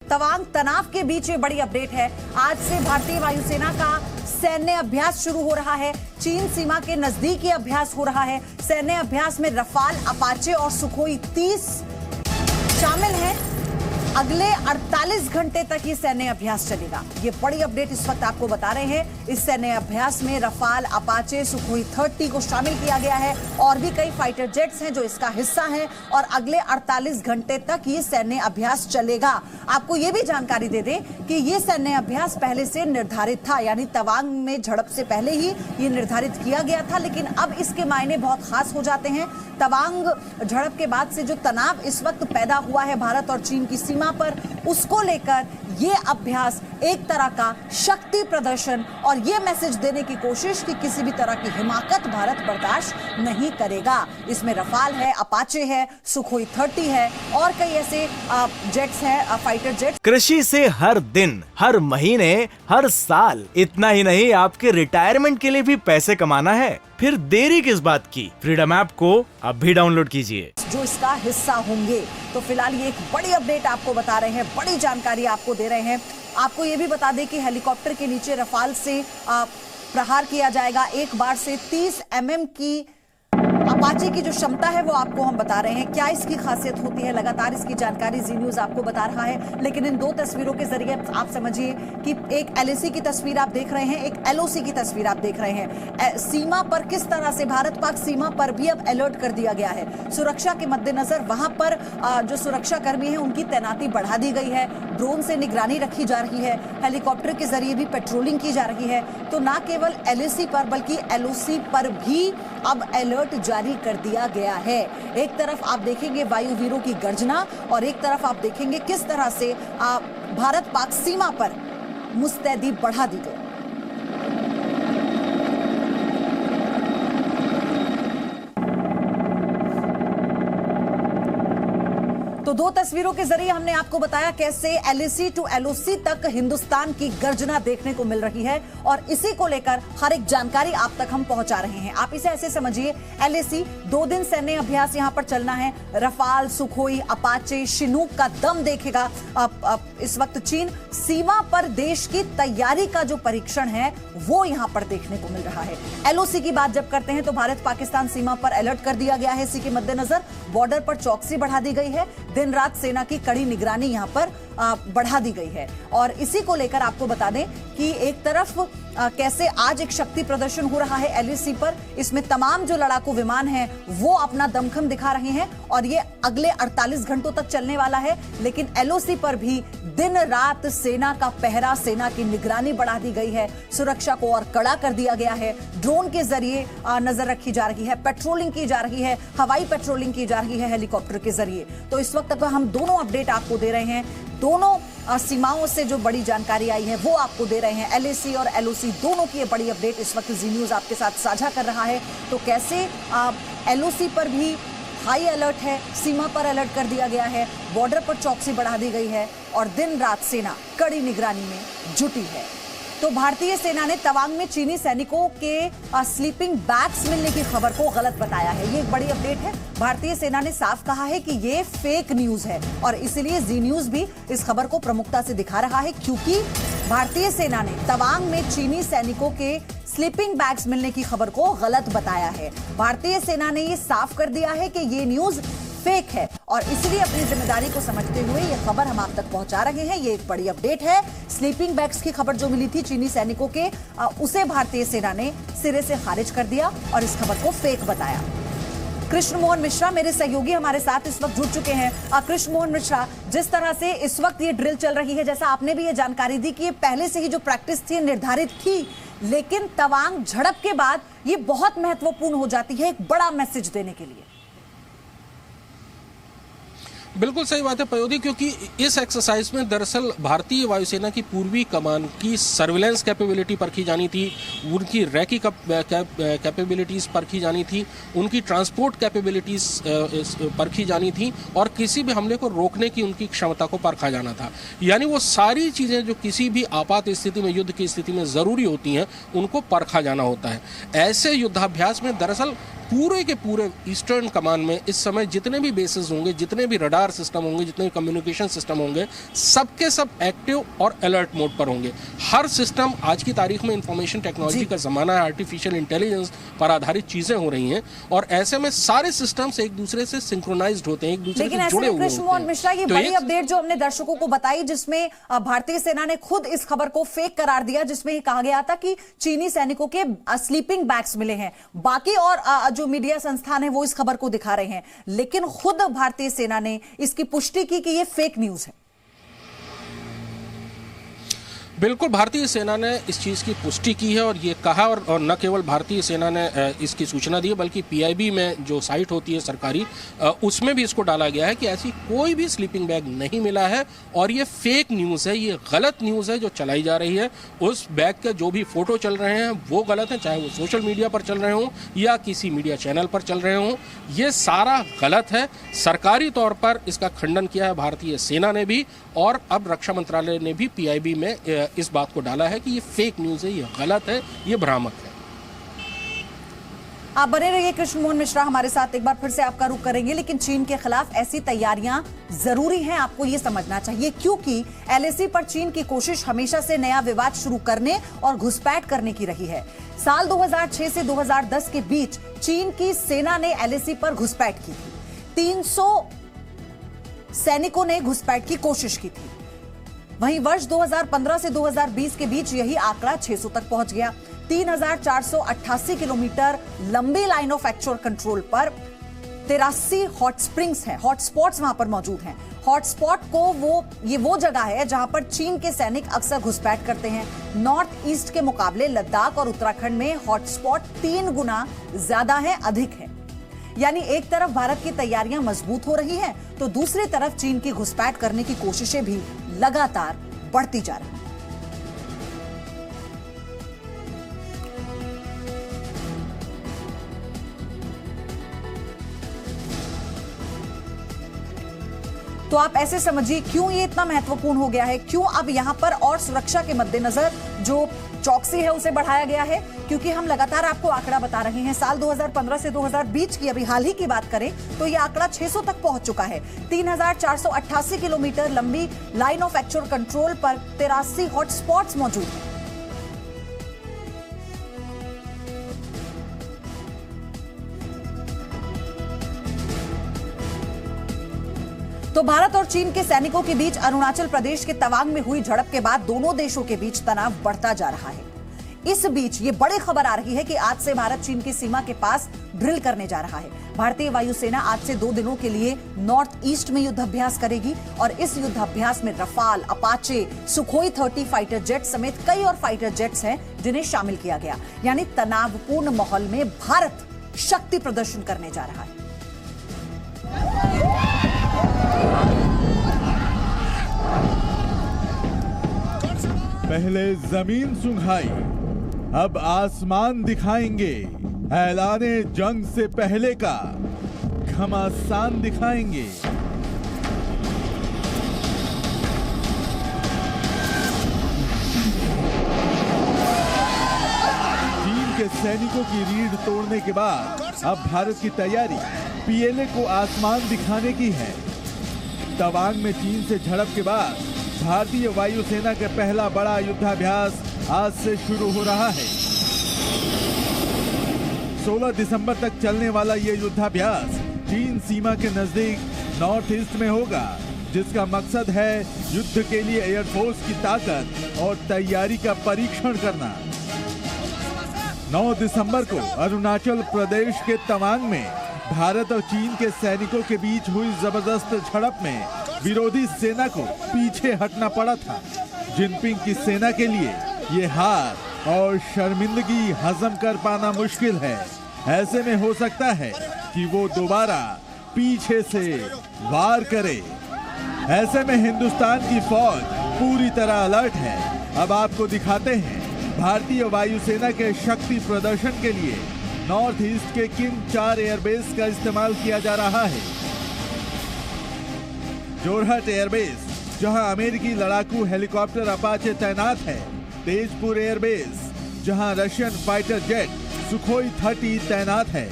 तवांग तनाव के बीच ये बड़ी अपडेट है। आज से भारतीय वायुसेना का सैन्य अभ्यास शुरू हो रहा है। चीन सीमा के नजदीक ये अभ्यास हो रहा है। सैन्य अभ्यास में रफाल, अपाचे और सुखोई 30 शामिल हैं। अगले 48 घंटे तक ये सैन्य अभ्यास चलेगा। ये बड़ी अपडेट इस वक्त आपको बता रहे हैं। इस सैन्य अभ्यास में रफाल, अपाचे, सुखोई 30 को शामिल किया गया है और भी कई फाइटर जेट्स हैं जो इसका हिस्सा हैं और अगले 48 घंटे तक ये सैन्य अभ्यास चलेगा। आपको ये भी जानकारी दे दें कि ये सैन्य अभ्यास पहले से निर्धारित था, यानी तवांग में झड़प से पहले ही ये निर्धारित किया गया था, लेकिन अब इसके मायने बहुत खास हो जाते हैं। तवांग झड़प के बाद से जो तनाव इस वक्त पैदा हुआ है भारत और चीन की सीमा पर, उसको लेकर ये अभ्यास एक तरह का शक्ति प्रदर्शन और ये मैसेज देने की कोशिश कि किसी भी तरह की हिमाकत भारत बर्दाश्त नहीं करेगा। इसमें रफाल है, अपाचे है, सुखोई 30 है और कई ऐसे जेट्स हैं, फाइटर जेट्स। कृषि से हर दिन, हर महीने, हर साल, इतना ही नहीं आपके रिटायरमेंट के लिए भी पैसे कमाना है, फिर देरी किस बात की। फ्रीडम ऐप को अब भी डाउनलोड कीजिए जो इसका हिस्सा होंगे। तो फिलहाल ये एक बड़ी अपडेट आपको बता रहे हैं, बड़ी जानकारी आपको दे रहे हैं। आपको ये भी बता दें कि हेलीकॉप्टर के नीचे रफाल से प्रहार किया जाएगा। एक बार से 30 mm की अपाचे की जो क्षमता है वो आपको हम बता रहे हैं। क्या इसकी खासियत होती है, लगातार इसकी जानकारी जी न्यूज आपको बता रहा है। लेकिन इन दो तस्वीरों के जरिए आप समझिए कि एक LAC की तस्वीर आप देख रहे हैं, एक LOC की तस्वीर आप देख रहे हैं। सीमा पर किस तरह से भारत पाक सीमा पर भी अब अलर्ट कर दिया गया है। सुरक्षा के मद्देनजर वहां पर जो सुरक्षा कर्मी है उनकी तैनाती बढ़ा दी गई है। ड्रोन से निगरानी रखी जा रही है, हेलीकॉप्टर के जरिए भी पेट्रोलिंग की जा रही है। तो न केवल LAC पर बल्कि LOC पर भी अब अलर्ट जारी कर दिया गया है। एक तरफ आप देखेंगे वायुवीरों की गर्जना और एक तरफ आप देखेंगे किस तरह से भारत पाक सीमा पर मुस्तैदी बढ़ा दी गई। तो दो तस्वीरों के जरिए हमने आपको बताया कैसे LAC टू LOC तक हिंदुस्तान की गर्जना देखने को मिल रही है और इसी को लेकर हर एक जानकारी आप तक हम पहुंचा रहे हैं। आप इसे ऐसे समझिए, LAC 2 दिन सैन्य अभ्यास यहां पर चलना है। रफाल, सुखोई, अपाचे, शिनूक का दम देखेगा। इस वक्त चीन सीमा पर देश की तैयारी का जो परीक्षण है वो यहां पर देखने को मिल रहा है। LOC की बात जब करते हैं तो भारत पाकिस्तान सीमा पर अलर्ट कर दिया गया है। इसी के मद्देनजर बॉर्डर पर चौकसी बढ़ा दी गई है। दिन रात सेना की कड़ी निगरानी यहां पर बढ़ा दी गई है और इसी को लेकर आपको बता दें कि एक तरफ कैसे आज एक शक्ति प्रदर्शन हो रहा है LAC पर। इसमें तमाम जो लड़ाकू विमान हैं वो अपना दमखम दिखा रहे हैं और ये अगले 48 घंटों तक चलने वाला है। लेकिन LOC पर भी दिन रात सेना का पहरा, सेना की निगरानी बढ़ा दी गई है। सुरक्षा को और कड़ा कर दिया गया है। ड्रोन के जरिए नजर रखी जा रही है, पेट्रोलिंग की जा रही है, हवाई पेट्रोलिंग की जा रही है हेलीकॉप्टर के जरिए। तो इस वक्त हम दोनों अपडेट आपको दे रहे हैं। दोनों सीमाओं से जो बड़ी जानकारी आई है वो आपको दे रहे हैं। LAC और LOC दोनों की ये बड़ी अपडेट इस वक्त जी न्यूज आपके साथ साझा कर रहा है। तो कैसे LOC पर भी हाई अलर्ट है, सीमा पर अलर्ट कर दिया गया है, बॉर्डर पर चौकसी बढ़ा दी गई है और दिन रात सेना कड़ी निगरानी में जुटी है। तो भारतीय सेना ने तवांग में चीनी सैनिकों के स्लीपिंग बैग्स मिलने की खबर को गलत बताया है। ये एक बड़ी अपडेट है। भारतीय सेना ने साफ कहा है कि ये फेक न्यूज है और इसलिए जी न्यूज भी इस खबर को प्रमुखता से दिखा रहा है, क्योंकि भारतीय सेना ने तवांग में चीनी सैनिकों के स्लीपिंग बैग्स मिलने की खबर को गलत बताया है। भारतीय सेना ने ये साफ कर दिया है कि ये न्यूज फेक है और इसलिए अपनी जिम्मेदारी को समझते हुए ये खबर हम आप तक पहुंचा रहे हैं। ये एक बड़ी अपडेट है। स्लीपिंग बैग्स की खबर जो मिली थी चीनी सैनिकों के, उसे भारतीय सेना ने सिरे से खारिज कर दिया और इस खबर को फेक बताया। कृष्ण मोहन मिश्रा मेरे सहयोगी हमारे साथ इस वक्त जुड़ चुके हैं। कृष्ण मोहन मिश्रा, जिस तरह से इस वक्त ये ड्रिल चल रही है, जैसा आपने भी ये जानकारी दी कि ये पहले से ही जो प्रैक्टिस थी निर्धारित थी, लेकिन तवांग झड़प के बाद ये बहुत महत्वपूर्ण हो जाती है एक बड़ा मैसेज देने के लिए। बिल्कुल सही बात है पयोधी, क्योंकि इस एक्सरसाइज में दरअसल भारतीय वायुसेना की पूर्वी कमान की सर्विलेंस कैपेबिलिटी परखी जानी थी, उनकी रैकी कैपेबिलिटीज परखी जानी थी, उनकी ट्रांसपोर्ट कैपेबिलिटीज परखी जानी थी और किसी भी हमले को रोकने की उनकी क्षमता को परखा जाना था। यानी वो सारी चीज़ें जो किसी भी आपात स्थिति में, युद्ध की स्थिति में ज़रूरी होती हैं, उनको परखा जाना होता है। ऐसे युद्धाभ्यास में दरअसल पूरे के पूरे ईस्टर्न कमान में इस समय जितने भी बेसेस होंगे, जितने भी रडार सिस्टम होंगे, जितने भी कम्युनिकेशन सिस्टम होंगे, सबके सब एक्टिव और अलर्ट मोड पर होंगे। हर सिस्टम, आज की तारीख में इंफॉर्मेशन टेक्नोलॉजी का जमाना है, आर्टिफिशियल इंटेलिजेंस पर आधारित चीजें हो रही हैं और ऐसे में सारे सिस्टम्स एक दूसरे से सिंक्रोनाइज्ड होते हैं, एक दूसरे से जुड़े हुए होते हैं। मिश्रा, ये बड़ी अपडेट जो हमने दर्शकों को बताई, जिसमें भारतीय सेना ने खुद इस खबर को फेक करार दिया, जिसमें कहा गया था कि चीनी सैनिकों के स्लीपिंग बैग्स मिले हैं। बाकी और जो मीडिया संस्थान है वो इस खबर को दिखा रहे हैं, लेकिन खुद भारतीय सेना ने इसकी पुष्टि की कि ये फेक न्यूज है। बिल्कुल, भारतीय सेना ने इस चीज़ की पुष्टि की है और ये कहा, और न केवल भारतीय सेना ने इसकी सूचना दी है, बल्कि पीआईबी में जो साइट होती है सरकारी, उसमें भी इसको डाला गया है कि ऐसी कोई भी स्लीपिंग बैग नहीं मिला है और ये फेक न्यूज़ है, ये गलत न्यूज़ है जो चलाई जा रही है। उस बैग के जो भी फोटो चल रहे हैं वो गलत हैं, चाहे वो सोशल मीडिया पर चल रहे हों या किसी मीडिया चैनल पर चल रहे हों, ये सारा गलत है। सरकारी तौर पर इसका खंडन किया है भारतीय सेना ने भी, और अब रक्षा मंत्रालय ने भी पीआईबी में इस बात को डाला है कि ये फेक न्यूज़ है, ये गलत है, ये भ्रामक है। आप बने रहिए कृष्ण मोहन मिश्रा हमारे साथ, एक बार फिर से आपका रुख करेंगे, लेकिन चीन के खिलाफ ऐसी तैयारियां जरूरी हैं, आपको ये समझना चाहिए, क्योंकि एलएसी पर चीन की कोशिश हमेशा से नया विवाद शुरू करने और घुसपैठ करने की रही है। साल 2006 से 2010 के बीच चीन की सेना ने एलएसी पर घुसपैठ की थी। 300 सैनिकों ने घुसपैठ की कोशिश की थी। वहीं वर्ष 2015 से 2020 के बीच यही आंकड़ा 600 तक पहुंच गया। 3488 किलोमीटर लंबी लाइन ऑफ एक्चुअल कंट्रोल पर 83 हॉट स्प्रिंग्स हैं, हॉटस्पॉट्स वहां पर मौजूद हैं। हॉटस्पॉट को वो जगह है जहां पर चीन के सैनिक अक्सर घुसपैठ करते हैं। नॉर्थ ईस्ट के मुकाबले लद्दाख और उत्तराखंड में हॉटस्पॉट 3 गुना ज्यादा है, अधिक है। यानी एक तरफ भारत की तैयारियां मजबूत हो रही हैं, तो दूसरी तरफ चीन की घुसपैठ करने की कोशिशें भी लगातार बढ़ती जा रही हैं। तो आप ऐसे समझिए क्यों ये इतना महत्वपूर्ण हो गया है, क्यों अब यहां पर और सुरक्षा के मद्देनजर जो चौकसी है उसे बढ़ाया गया है, क्योंकि हम लगातार आपको आंकड़ा बता रहे हैं। साल 2015 से 2020 की अभी हाल ही की बात करें तो ये आंकड़ा 600 तक पहुंच चुका है। 3488 किलोमीटर लंबी लाइन ऑफ एक्चुअल कंट्रोल पर 83 हॉटस्पॉट्स मौजूद हैं। तो भारत और चीन के सैनिकों के बीच अरुणाचल प्रदेश के तवांग में हुई झड़प के बाद दोनों देशों के बीच तनाव बढ़ता जा रहा है। इस बीच ये बड़ी खबर आ रही है कि आज से भारत चीन की सीमा के पास ड्रिल करने जा रहा है। भारतीय वायुसेना आज से 2 दिनों के लिए नॉर्थ ईस्ट में युद्धाभ्यास करेगी और इस युद्धाभ्यास में Rafale, Apache, Sukhoi 30 fighter jet समेत कई और फाइटर जेट्स हैं जिन्हें शामिल किया गया। यानी तनावपूर्ण माहौल में भारत शक्ति प्रदर्शन करने जा रहा है। पहले जमीन सुंघाई, अब आसमान दिखाएंगे। ऐलाने जंग से पहले का घमासान दिखाएंगे। चीन के सैनिकों की रीढ़ तोड़ने के बाद अब भारत की तैयारी पीएलए को आसमान दिखाने की है। तवांग में चीन से झड़प के बाद भारतीय वायुसेना का पहला बड़ा युद्धाभ्यास आज से शुरू हो रहा है। 16 दिसंबर तक चलने वाला यह युद्धाभ्यास चीन सीमा के नजदीक नॉर्थ ईस्ट में होगा, जिसका मकसद है युद्ध के लिए एयरफोर्स की ताकत और तैयारी का परीक्षण करना। 9 दिसंबर को अरुणाचल प्रदेश के तवांग में भारत और चीन के सैनिकों के बीच हुई जबरदस्त झड़प में विरोधी सेना को पीछे हटना पड़ा था। जिनपिंग की सेना के लिए ये हार और शर्मिंदगी हजम कर पाना मुश्किल है। ऐसे में हो सकता है कि वो दोबारा पीछे से वार करे। ऐसे में हिंदुस्तान की फौज पूरी तरह अलर्ट है। अब आपको दिखाते हैं भारतीय वायुसेना के शक्ति प्रदर्शन के लिए नॉर्थ ईस्ट के किन 4 एयरबेस का इस्तेमाल किया जा रहा है। जोरहट एयरबेस, जहां अमेरिकी लड़ाकू हेलीकॉप्टर अपाचे तैनात है। तेजपुर एयरबेस, जहां रशियन फाइटर जेट सुखोई 30 तैनात है।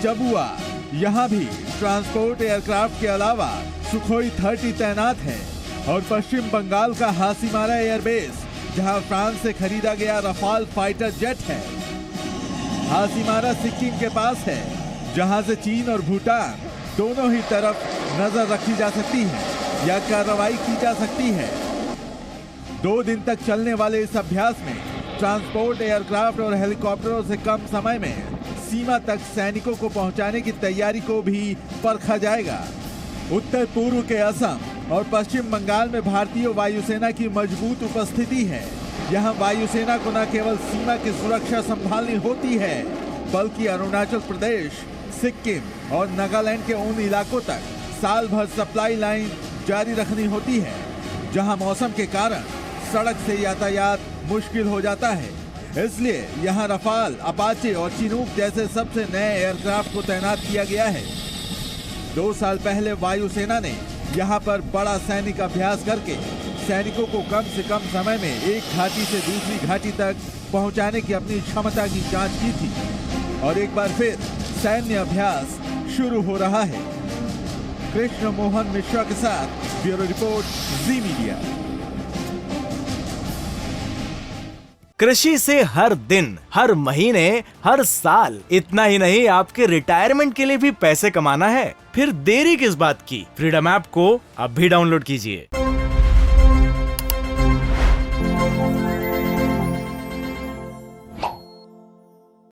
चबुआ। यहाँ भी ट्रांसपोर्ट एयरक्राफ्ट के अलावा सुखोई 30 तैनात है। और पश्चिम बंगाल का हासीमारा एयरबेस, जहां फ्रांस से खरीदा गया रफाल फाइटर जेट है। हासीमारा सिक्किम के पास है, जहां से चीन और भूटान दोनों ही तरफ नजर रखी जा सकती है या कार्रवाई की जा सकती है। 2 दिन तक चलने वाले इस अभ्यास में ट्रांसपोर्ट एयरक्राफ्ट और हेलीकॉप्टरों से कम समय में सीमा तक सैनिकों को पहुंचाने की तैयारी को भी परखा जाएगा। उत्तर पूर्व के असम और पश्चिम बंगाल में भारतीय वायुसेना की मजबूत उपस्थिति है। यहाँ वायुसेना को न केवल सीमा की सुरक्षा संभालनी होती है, बल्कि अरुणाचल प्रदेश, सिक्किम और नागालैंड के उन इलाकों तक साल भर सप्लाई लाइन जारी रखनी होती है, जहां मौसम के कारण सड़क से यातायात मुश्किल हो जाता है। इसलिए यहां रफाल, अपाचे और चिनूक जैसे सबसे नए एयरक्राफ्ट को तैनात किया गया है। 2 साल पहले वायुसेना ने यहां पर बड़ा सैनिक अभ्यास करके सैनिकों को कम से कम समय में एक घाटी से दूसरी घाटी तक पहुंचाने की अपनी क्षमता की जांच की थी। और एक बार फिर सैन्य अभ्यास शुरू हो रहा है। कृष्ण मोहन मिश्रा के साथ ब्यूरो रिपोर्ट, जी मीडिया। कृषि से हर दिन, हर महीने, हर साल, इतना ही नहीं आपके रिटायरमेंट के लिए भी पैसे कमाना है? फिर देरी किस बात की? फ्रीडम ऐप को अब भी डाउनलोड कीजिए।